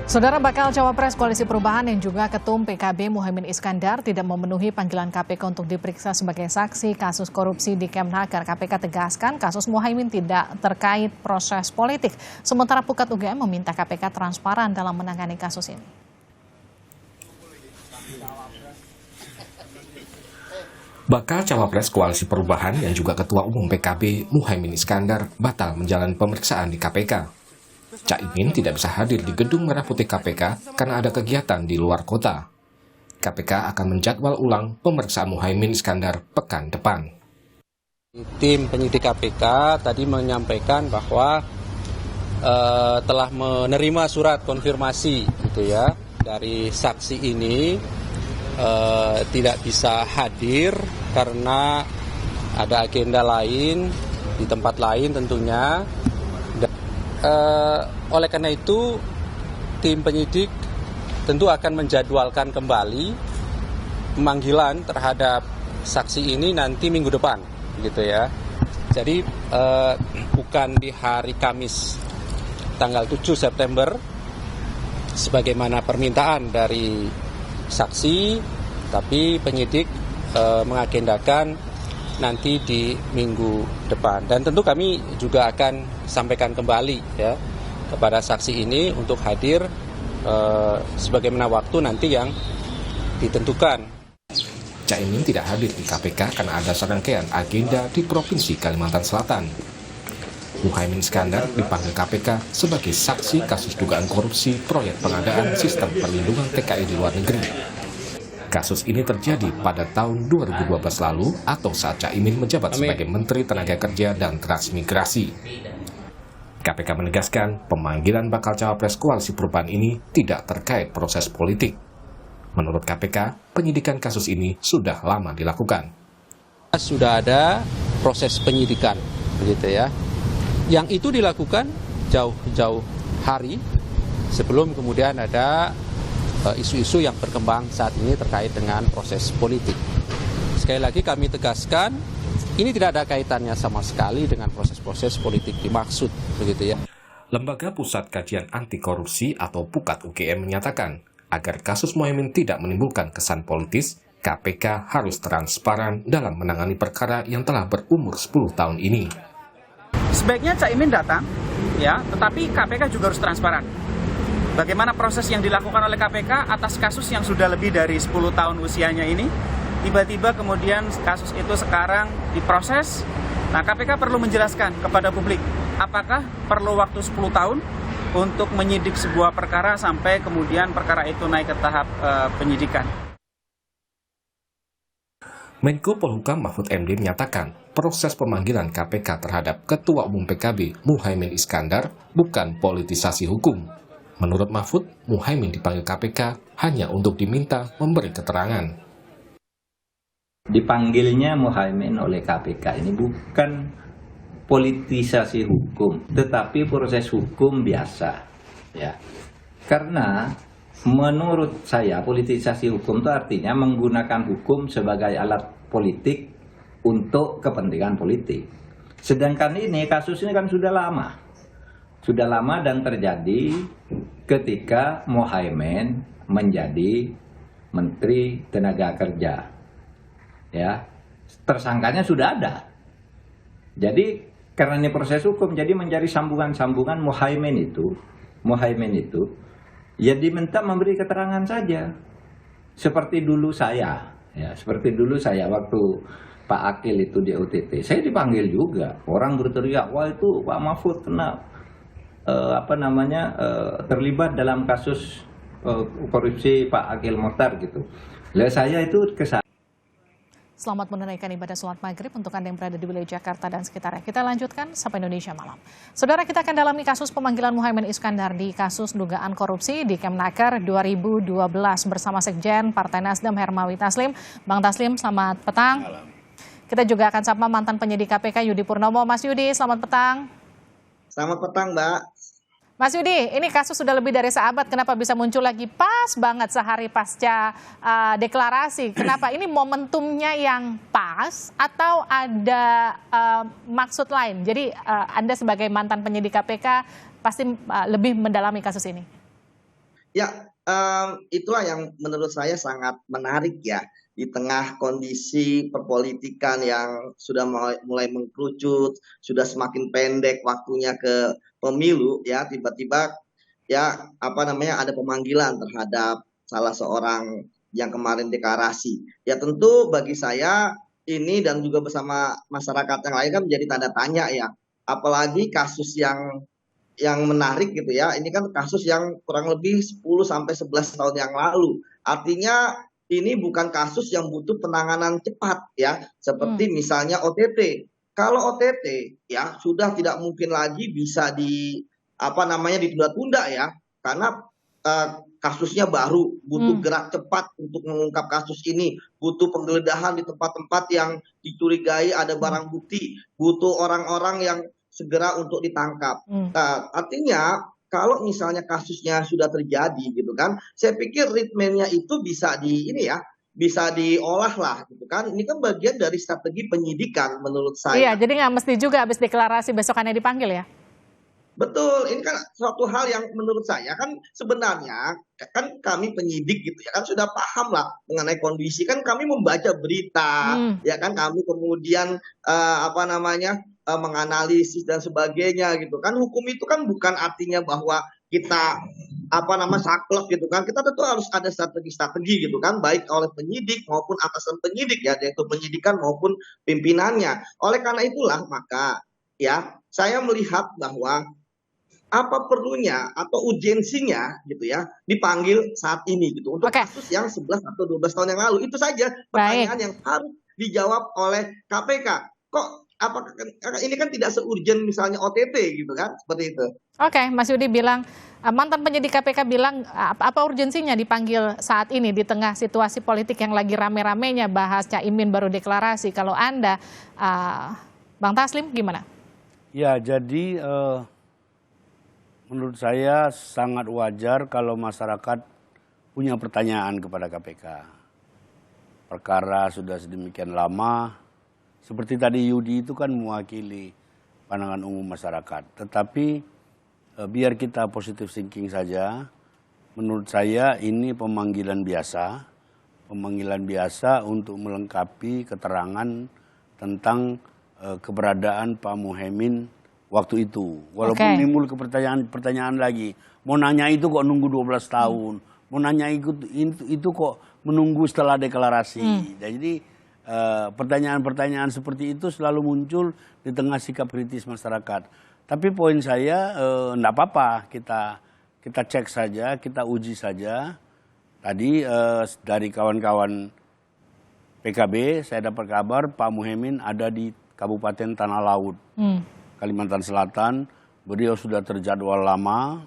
Saudara bakal cawapres Koalisi Perubahan yang juga Ketum PKB Muhaimin Iskandar tidak memenuhi panggilan KPK untuk diperiksa sebagai saksi kasus korupsi di Kemnaker. KPK tegaskan kasus Muhaimin tidak terkait proses politik. Sementara Pukat UGM meminta KPK transparan dalam menangani kasus ini. Bakal cawapres Koalisi Perubahan yang juga Ketua Umum PKB Muhaimin Iskandar batal menjalani pemeriksaan di KPK. Caimin tidak bisa hadir di Gedung Merah Putih KPK karena ada kegiatan di luar kota. KPK akan menjadwal ulang pemeriksaan Muhaimin Iskandar pekan depan. Tim penyidik KPK tadi menyampaikan bahwa telah menerima surat konfirmasi gitu ya dari saksi ini tidak bisa hadir karena ada agenda lain di tempat lain tentunya. Oleh karena itu, tim penyidik tentu akan menjadwalkan kembali pemanggilan terhadap saksi ini nanti minggu depan, gitu ya. Jadi bukan di hari Kamis tanggal 7 September, sebagaimana permintaan dari saksi, tapi penyidik mengagendakan nanti di minggu depan. Dan tentu kami juga akan sampaikan kembali ya kepada saksi ini untuk hadir sebagaimana waktu nanti yang ditentukan. Caimin tidak hadir di KPK karena ada serangkaian agenda di Provinsi Kalimantan Selatan. Muhaimin Iskandar dipanggil KPK sebagai saksi kasus dugaan korupsi proyek pengadaan sistem perlindungan TKI di luar negeri. Kasus ini terjadi pada tahun 2012 lalu atau saat Caimin menjabat sebagai Menteri Tenaga Kerja dan Transmigrasi. KPK menegaskan pemanggilan bakal cawapres Koalisi Perubahan ini tidak terkait proses politik. Menurut KPK, penyidikan kasus ini sudah lama dilakukan. Sudah ada proses penyidikan, begitu ya. Yang itu dilakukan jauh-jauh hari sebelum kemudian ada isu-isu yang berkembang saat ini terkait dengan proses politik. Sekali lagi kami tegaskan, ini tidak ada kaitannya sama sekali dengan proses-proses politik dimaksud, begitu ya. Lembaga Pusat Kajian Anti Korupsi atau Pukat UGM menyatakan, agar kasus Muhaimin tidak menimbulkan kesan politis, KPK harus transparan dalam menangani perkara yang telah berumur 10 tahun ini. Sebaiknya Caimin datang, ya, tetapi KPK juga harus transparan. Bagaimana proses yang dilakukan oleh KPK atas kasus yang sudah lebih dari 10 tahun usianya ini, tiba-tiba kemudian kasus itu sekarang diproses. Nah, KPK perlu menjelaskan kepada publik, apakah perlu waktu 10 tahun untuk menyidik sebuah perkara sampai kemudian perkara itu naik ke tahap penyidikan. Menko Polhukam Mahfud MD menyatakan proses pemanggilan KPK terhadap Ketua Umum PKB Muhaimin Iskandar bukan politisasi hukum. Menurut Mahfud, Muhaimin dipanggil KPK hanya untuk diminta memberi keterangan. Dipanggilnya Muhaimin oleh KPK ini bukan politisasi hukum, tetapi proses hukum biasa. Ya. Karena menurut saya politisasi hukum itu artinya menggunakan hukum sebagai alat politik untuk kepentingan politik. Sedangkan ini kasus ini kan sudah lama dan terjadi ketika Muhaimin menjadi Menteri Tenaga Kerja. Ya, tersangkanya sudah ada. Jadi karena ini proses hukum, jadi menjadi sambungan-sambungan Muhaimin itu ya diminta memberi keterangan saja. Seperti dulu saya waktu Pak Akil itu di OTT, saya dipanggil juga. Orang berteriak, wah itu Pak Mahfud kena terlibat dalam kasus korupsi Pak Akil Mokhtar gitu. Lalu saya itu kesana. Selamat menunaikan ibadah sholat maghrib untuk Anda yang berada di wilayah Jakarta dan sekitarnya. Kita lanjutkan sampai Indonesia Malam. Saudara, kita akan dalami kasus pemanggilan Muhaimin Iskandar di kasus dugaan korupsi di Kemnaker 2012 bersama Sekjen Partai Nasdem Hermawi Taslim. Bang Taslim, selamat petang. Kita juga akan sapa mantan penyidik KPK Yudi Purnomo. Mas Yudi, selamat petang. Selamat petang, Mbak. Mas Yudi, ini kasus sudah lebih dari seabad, kenapa bisa muncul lagi pas banget sehari pasca deklarasi? Kenapa ini momentumnya yang pas atau ada maksud lain? Jadi Anda sebagai mantan penyidik KPK pasti lebih mendalami kasus ini. Ya, itulah yang menurut saya sangat menarik ya. Di tengah kondisi perpolitikan yang sudah mulai mengkerucut, sudah semakin pendek waktunya ke pemilu, ya tiba-tiba ya apa namanya ada pemanggilan terhadap salah seorang yang kemarin deklarasi. Ya tentu bagi saya ini dan juga bersama masyarakat yang lain kan menjadi tanda tanya ya. Apalagi kasus yang menarik gitu ya. Ini kan kasus yang kurang lebih 10 sampai 11 tahun yang lalu. Artinya ini bukan kasus yang butuh penanganan cepat ya, seperti misalnya OTT. Kalau OTT ya sudah tidak mungkin lagi bisa ditunda-tunda ya, karena kasusnya baru, butuh gerak cepat untuk mengungkap kasus ini, butuh penggeledahan di tempat-tempat yang dicurigai ada barang bukti, butuh orang-orang yang segera untuk ditangkap. Nah, artinya kalau misalnya kasusnya sudah terjadi gitu kan, saya pikir ritmenya itu bisa diolah lah gitu kan. Ini kan bagian dari strategi penyidikan menurut saya. Iya, jadi nggak mesti juga habis deklarasi besokannya dipanggil ya? Betul, ini kan suatu hal yang menurut saya kan sebenarnya kan kami penyidik gitu ya kan sudah paham lah mengenai kondisi, kan kami membaca berita ya kan, kami kemudian menganalisis dan sebagainya gitu kan. Hukum itu kan bukan artinya bahwa kita saklek gitu kan. Kita tentu harus ada strategi-strategi gitu kan, baik oleh penyidik maupun atasan penyidik ya, yaitu penyidikan maupun pimpinannya. Oleh karena itulah maka ya saya melihat bahwa apa perlunya atau urgensinya gitu ya dipanggil saat ini gitu untuk kasus yang 11 atau 12 tahun yang lalu. Itu saja pertanyaan yang harus dijawab oleh KPK. Kok ini kan tidak seurgen misalnya OTT gitu kan, seperti itu. Oke, Mas Yudi bilang, mantan penyidik KPK bilang apa urgensinya dipanggil saat ini di tengah situasi politik yang lagi rame-ramenya bahas Caimin baru deklarasi. Kalau Anda, Bang Taslim gimana? Ya, jadi menurut saya sangat wajar kalau masyarakat punya pertanyaan kepada KPK. Perkara sudah sedemikian lama, seperti tadi Yudi itu kan mewakili pandangan umum masyarakat. Tetapi biar kita positive thinking saja, menurut saya ini pemanggilan biasa untuk melengkapi keterangan tentang keberadaan Pak Muhaimin waktu itu. Walaupun timbul pertanyaan lagi, mau nanya itu kok nunggu 12 tahun, mau nanya itu kok menunggu setelah deklarasi. Jadi pertanyaan-pertanyaan seperti itu selalu muncul di tengah sikap kritis masyarakat. Tapi poin saya enggak apa-apa, kita cek saja, kita uji saja. Tadi dari kawan-kawan PKB saya dapat kabar Pak Muhaimin ada di Kabupaten Tanah Laut, Kalimantan Selatan. Beliau sudah terjadwal lama,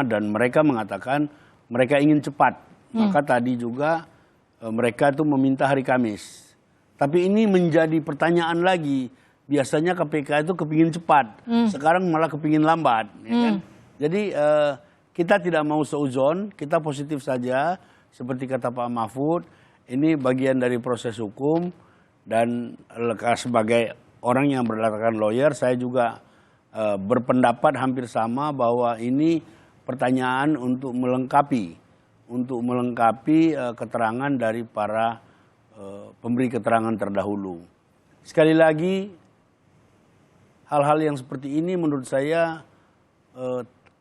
dan mereka mengatakan mereka ingin cepat. Maka tadi juga mereka itu meminta hari Kamis. Tapi ini menjadi pertanyaan lagi. Biasanya KPK itu kepingin cepat, sekarang malah kepingin lambat. Ya kan? Jadi kita tidak mau seuzon, kita positif saja. Seperti kata Pak Mahfud, ini bagian dari proses hukum. Dan sebagai orang yang berlatar lawyer, saya juga berpendapat hampir sama bahwa ini pertanyaan untuk melengkapi keterangan dari para pemberi keterangan terdahulu. Sekali lagi, hal-hal yang seperti ini menurut saya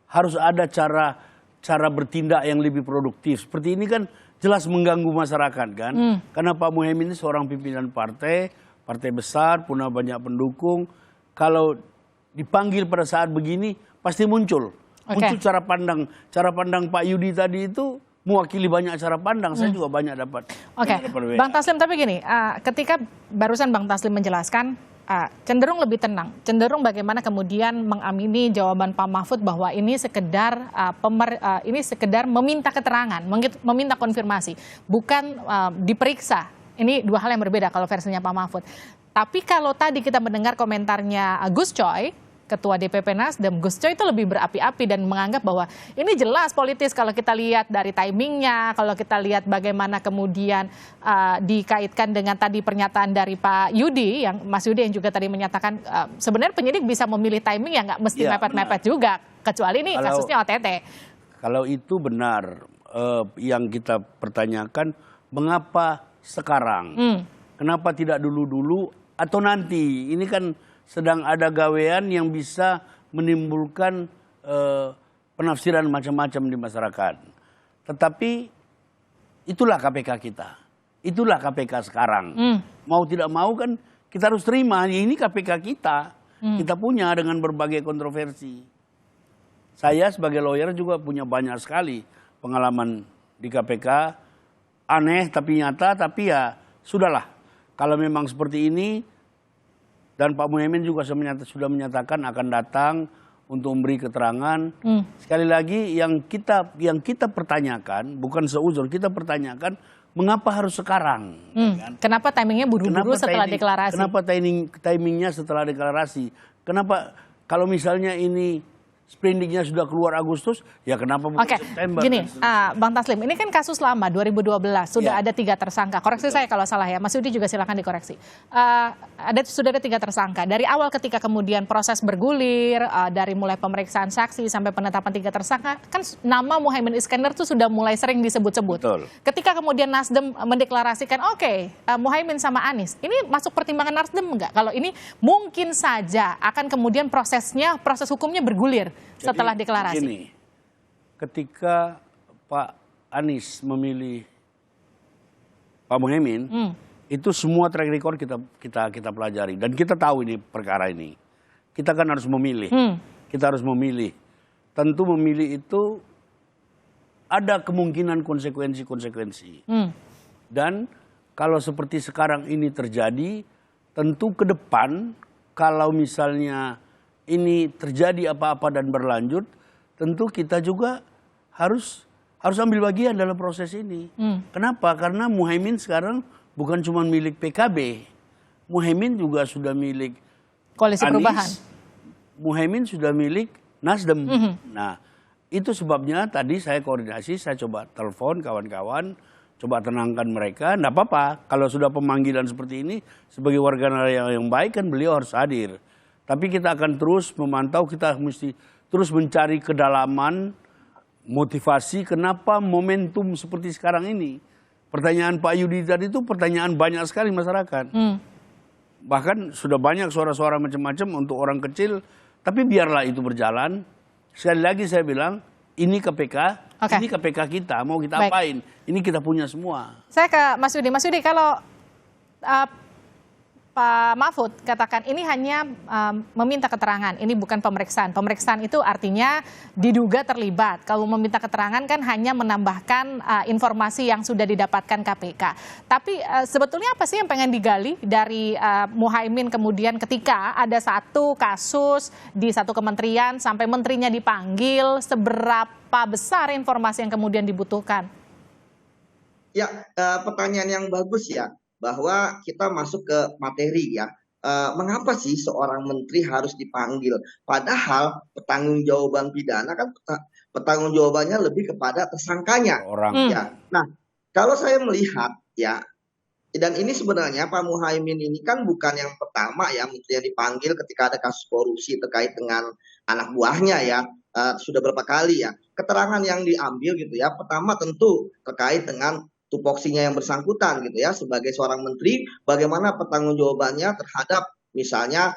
harus ada cara bertindak yang lebih produktif. Seperti ini kan jelas mengganggu masyarakat kan. Karena Pak Muhaimin ini seorang pimpinan partai besar, punya banyak pendukung. Kalau dipanggil pada saat begini pasti muncul cara pandang Pak Yudi tadi itu mewakili banyak cara pandang. Saya juga banyak dapat. Bang Taslim, tapi gini, ketika barusan Bang Taslim menjelaskan cenderung lebih tenang, cenderung bagaimana kemudian mengamini jawaban Pak Mahfud bahwa ini sekedar meminta keterangan, meminta konfirmasi, bukan diperiksa. Ini dua hal yang berbeda kalau versinya Pak Mahfud. Tapi kalau tadi kita mendengar komentarnya Gus Coy, Ketua DPP Nasdem, Gus Coy itu lebih berapi-api dan menganggap bahwa ini jelas politis kalau kita lihat dari timingnya, kalau kita lihat bagaimana kemudian dikaitkan dengan tadi pernyataan dari Pak Yudi, Mas Yudi yang juga tadi menyatakan sebenarnya penyidik bisa memilih timing ya nggak mesti mepet-mepet juga, kecuali ini kasusnya OTT. Kalau itu benar, yang kita pertanyakan mengapa sekarang, kenapa tidak dulu-dulu atau nanti, ini kan sedang ada gawean yang bisa menimbulkan penafsiran macam-macam di masyarakat. Tetapi itulah KPK kita. Itulah KPK sekarang. Mau tidak mau kan kita harus terima. Ini KPK kita. Kita punya dengan berbagai kontroversi. Saya sebagai lawyer juga punya banyak sekali pengalaman di KPK. Aneh tapi nyata, tapi ya sudahlah. Kalau memang seperti ini, dan Pak Muhaimin juga sudah menyatakan akan datang untuk memberi keterangan. Sekali lagi yang kita pertanyakan, bukan seuzon, kita pertanyakan mengapa harus sekarang? Kan? Kenapa timingnya buru-buru setelah deklarasi? Kenapa timingnya setelah deklarasi? Kenapa kalau misalnya ini sprindiknya sudah keluar Agustus, ya kenapa bukan September? Gini, Bang Taslim, ini kan kasus lama 2012, sudah ada 3 tersangka. Koreksi saya kalau salah ya, Mas Yudi juga silakan dikoreksi. Sudah ada 3 tersangka. Dari awal ketika kemudian proses bergulir, dari mulai pemeriksaan saksi sampai penetapan 3 tersangka, kan nama Muhaimin Iskandar itu sudah mulai sering disebut-sebut. Ketika kemudian Nasdem mendeklarasikan, Muhaimin sama Anies, ini masuk pertimbangan Nasdem enggak? Kalau ini mungkin saja akan kemudian proses hukumnya bergulir setelah deklarasi. Gini, ketika Pak Anies memilih Pak Muhaimin, itu semua track record kita pelajari dan kita tahu ini perkara ini. Kita kan harus memilih. Kita harus memilih. Tentu memilih itu ada kemungkinan konsekuensi. Dan kalau seperti sekarang ini terjadi, tentu ke depan kalau misalnya ini terjadi apa-apa dan berlanjut, tentu kita juga harus ambil bagian dalam proses ini. Kenapa? Karena Muhaimin sekarang bukan cuma milik PKB, Muhaimin juga sudah milik Koalisi Anies, Perubahan. Muhaimin sudah milik Nasdem. Nah, itu sebabnya tadi saya koordinasi, saya coba telepon kawan-kawan, coba tenangkan mereka. Nggak apa-apa, kalau sudah pemanggilan seperti ini, sebagai warga negara yang baik kan beliau harus hadir. Tapi kita akan terus memantau, kita mesti terus mencari kedalaman, motivasi kenapa momentum seperti sekarang ini. Pertanyaan Pak Yudi tadi itu pertanyaan banyak sekali masyarakat. Bahkan sudah banyak suara-suara macam-macam untuk orang kecil, tapi biarlah itu berjalan. Sekali lagi saya bilang, ini KPK, ini KPK kita, mau kita apain? Ini kita punya semua. Saya ke Mas Yudi. Mas Yudi, kalau Pak Mahfud katakan ini hanya meminta keterangan, ini bukan pemeriksaan. Pemeriksaan itu artinya diduga terlibat. Kalau meminta keterangan kan hanya menambahkan informasi yang sudah didapatkan KPK. Tapi sebetulnya apa sih yang pengen digali dari Muhaimin kemudian ketika ada satu kasus di satu kementerian sampai menterinya dipanggil, seberapa besar informasi yang kemudian dibutuhkan? Ya, pertanyaan yang bagus ya. Bahwa kita masuk ke materi ya, mengapa sih seorang menteri harus dipanggil? Padahal pertanggungjawaban pidana kan pertanggungjawabannya lebih kepada tersangkanya. Ya. Nah, kalau saya melihat ya, dan ini sebenarnya Pak Muhaimin ini kan bukan yang pertama ya menteri yang dipanggil ketika ada kasus korupsi terkait dengan anak buahnya ya, sudah berapa kali ya. Keterangan yang diambil gitu ya, pertama tentu terkait dengan tupoksinya yang bersangkutan gitu ya, sebagai seorang menteri bagaimana pertanggungjawabannya terhadap misalnya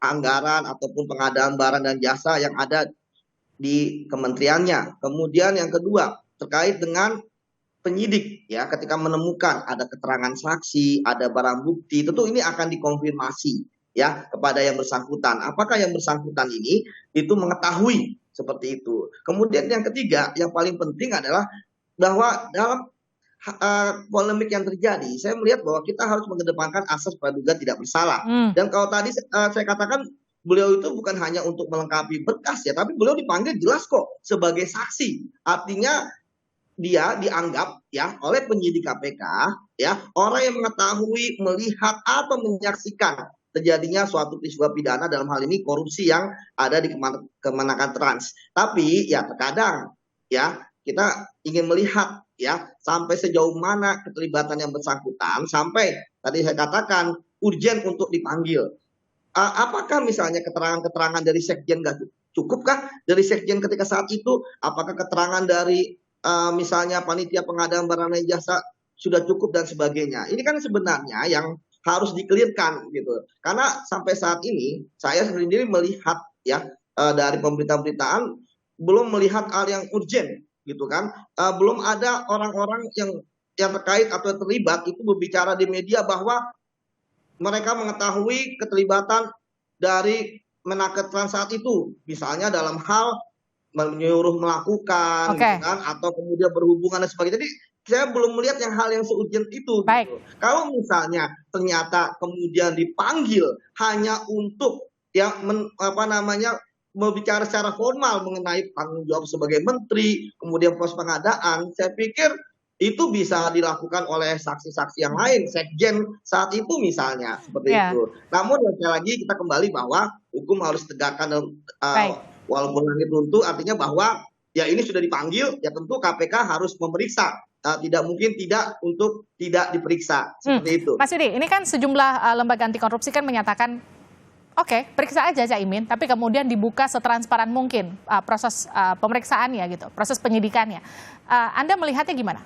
anggaran ataupun pengadaan barang dan jasa yang ada di kementeriannya. Kemudian yang kedua terkait dengan penyidik ya, ketika menemukan ada keterangan saksi, ada barang bukti, tentu ini akan dikonfirmasi ya kepada yang bersangkutan. Apakah yang bersangkutan ini itu mengetahui seperti itu. Kemudian yang ketiga yang paling penting adalah bahwa dalam polemik yang terjadi, saya melihat bahwa kita harus mengedepankan asas praduga tidak bersalah. Dan kalau tadi saya katakan beliau itu bukan hanya untuk melengkapi berkas ya, tapi beliau dipanggil jelas kok sebagai saksi. Artinya dia dianggap ya oleh penyidik KPK ya orang yang mengetahui, melihat atau menyaksikan terjadinya suatu peristiwa pidana, dalam hal ini korupsi yang ada di Kemenaker Trans. Tapi ya terkadang ya kita ingin melihat ya sampai sejauh mana keterlibatan yang bersangkutan sampai tadi saya katakan urgen untuk dipanggil. Apakah misalnya keterangan-keterangan dari sekjen nggak cukupkah dari sekjen ketika saat itu? Apakah keterangan dari misalnya panitia pengadaan barang dan jasa sudah cukup dan sebagainya? Ini kan sebenarnya yang harus dikelirkan gitu. Karena sampai saat ini saya sendiri melihat ya dari pemberitaan belum melihat hal yang urgent gitu kan. Belum ada orang-orang yang terkait atau terlibat itu berbicara di media bahwa mereka mengetahui keterlibatan dari Menaker Trans saat itu, misalnya dalam hal menyuruh melakukan, gitu kan, atau kemudian berhubungan dan sebagainya. Jadi saya belum melihat hal yang seurgent itu. Gitu. Kalau misalnya ternyata kemudian dipanggil hanya untuk yang berbicara secara formal mengenai tanggung jawab sebagai menteri, kemudian proses pengadaan, saya pikir itu bisa dilakukan oleh saksi-saksi yang lain, sekjen saat itu misalnya seperti itu. Namun sekali lagi kita kembali bahwa hukum harus tegakkan walaupun langit runtuh, artinya bahwa ya ini sudah dipanggil, ya tentu KPK harus memeriksa. Tidak mungkin untuk tidak diperiksa seperti itu. Mas Yudi, ini kan sejumlah lembaga anti korupsi kan menyatakan oke, periksa aja Caimin, tapi kemudian dibuka setransparan mungkin proses pemeriksaannya gitu, proses penyidikannya. Anda melihatnya gimana?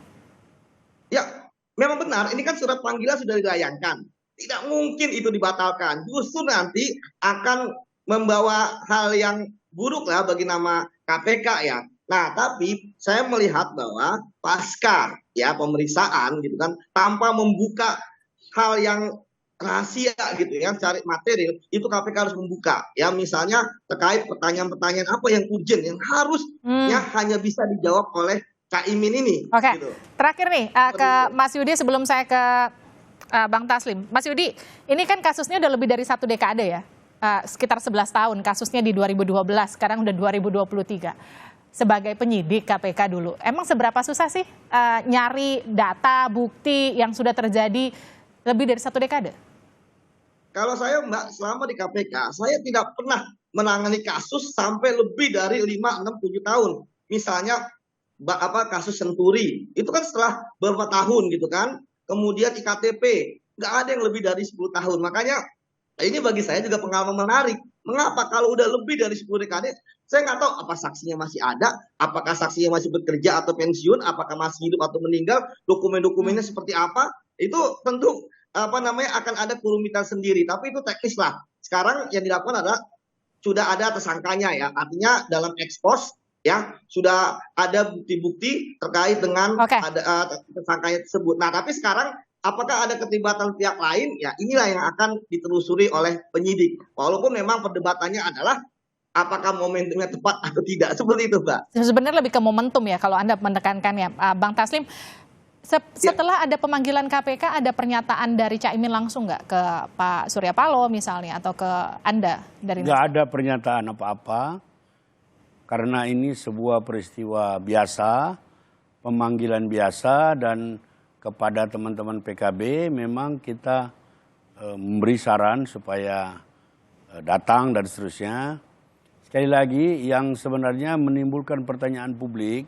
Ya, memang benar. Ini kan surat panggilan sudah dilayangkan. Tidak mungkin itu dibatalkan. Justru nanti akan membawa hal yang buruk lah bagi nama KPK ya. Nah, tapi saya melihat bahwa pasca ya pemeriksaan gitu kan, tanpa membuka hal yang rahasia gitu ya, cari material, itu KPK harus membuka. Ya, misalnya terkait pertanyaan-pertanyaan apa yang urgent, yang harus ya hanya bisa dijawab oleh Caimin ini. Oke, gitu. Terakhir nih ke Mas Yudi sebelum saya ke Bang Taslim. Mas Yudi, ini kan kasusnya udah lebih dari 1 dekade ya, sekitar 11 tahun kasusnya di 2012, sekarang udah 2023. Sebagai penyidik KPK dulu, emang seberapa susah sih nyari data, bukti yang sudah terjadi lebih dari 1 dekade? Kalau saya Mbak, selama di KPK, saya tidak pernah menangani kasus sampai lebih dari 5, 6, 7 tahun. Misalnya kasus Senturi itu kan setelah beberapa tahun gitu kan, kemudian IKTP nggak ada yang lebih dari 10 tahun. Makanya ini bagi saya juga pengalaman menarik. Mengapa kalau udah lebih dari 10 dekade saya nggak tahu apa saksinya masih ada, apakah saksinya masih bekerja atau pensiun, apakah masih hidup atau meninggal, dokumen-dokumennya seperti apa, itu tentu akan ada kerumitan sendiri. Tapi itu teknis lah. Sekarang yang dilakukan adalah sudah ada tersangkanya ya, artinya dalam ekspos ya sudah ada bukti-bukti terkait dengan tersangkanya tersebut. Nah, tapi sekarang apakah ada keterlibatan pihak lain? Ya, inilah yang akan ditelusuri oleh penyidik. Walaupun memang perdebatannya adalah apakah momentumnya tepat atau tidak, seperti itu, Mbak. Sebenarnya lebih ke momentum ya kalau Anda menekankannya, Bang Taslim. Setelah ada pemanggilan KPK, ada pernyataan dari Caimin langsung nggak ke Pak Surya Paloh misalnya atau ke Anda dari? Nggak ada pernyataan apa-apa. Karena ini sebuah peristiwa biasa, pemanggilan biasa, dan kepada teman-teman PKB memang kita memberi saran supaya datang dan seterusnya. Sekali lagi yang sebenarnya menimbulkan pertanyaan publik,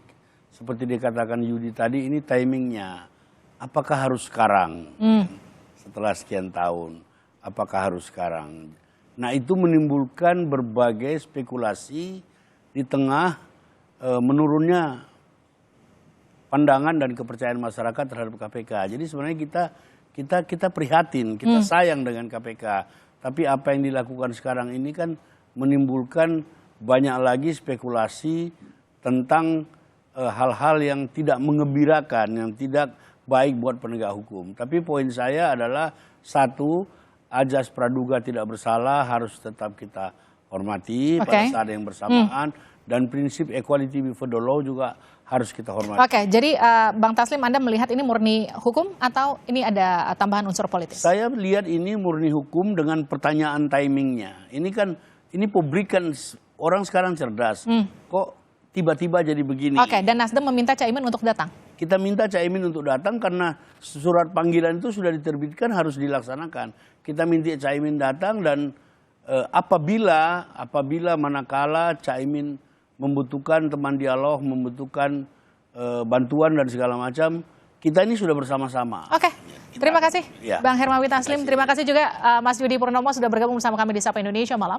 seperti dikatakan Yudi tadi, ini timingnya. Apakah harus sekarang? Setelah sekian tahun, apakah harus sekarang? Nah, itu menimbulkan berbagai spekulasi di tengah menurunnya pandangan dan kepercayaan masyarakat terhadap KPK. Jadi sebenarnya kita prihatin, kita sayang dengan KPK. Tapi apa yang dilakukan sekarang ini kan menimbulkan banyak lagi spekulasi tentang hal-hal yang tidak mengembirakan, yang tidak baik buat penegak hukum. Tapi poin saya adalah satu, azas praduga tidak bersalah harus tetap kita hormati pada saat yang bersamaan, dan prinsip equality before the law juga harus kita hormati. Oke, jadi Bang Taslim, Anda melihat ini murni hukum atau ini ada tambahan unsur politis? Saya lihat ini murni hukum dengan pertanyaan timingnya. Ini publik kan orang sekarang cerdas. Kok tiba-tiba jadi begini? Oke, dan Nasdem meminta Caimin untuk datang? Kita minta Caimin untuk datang karena surat panggilan itu sudah diterbitkan, harus dilaksanakan. Kita minta Caimin datang dan apabila manakala Caimin membutuhkan teman dialog, membutuhkan bantuan dan segala macam, kita ini sudah bersama-sama. Oke, terima kasih Bang Hermawi Taslim. Terima kasih juga Mas Yudi Purnomo sudah bergabung bersama kami di Sapa Indonesia Malam.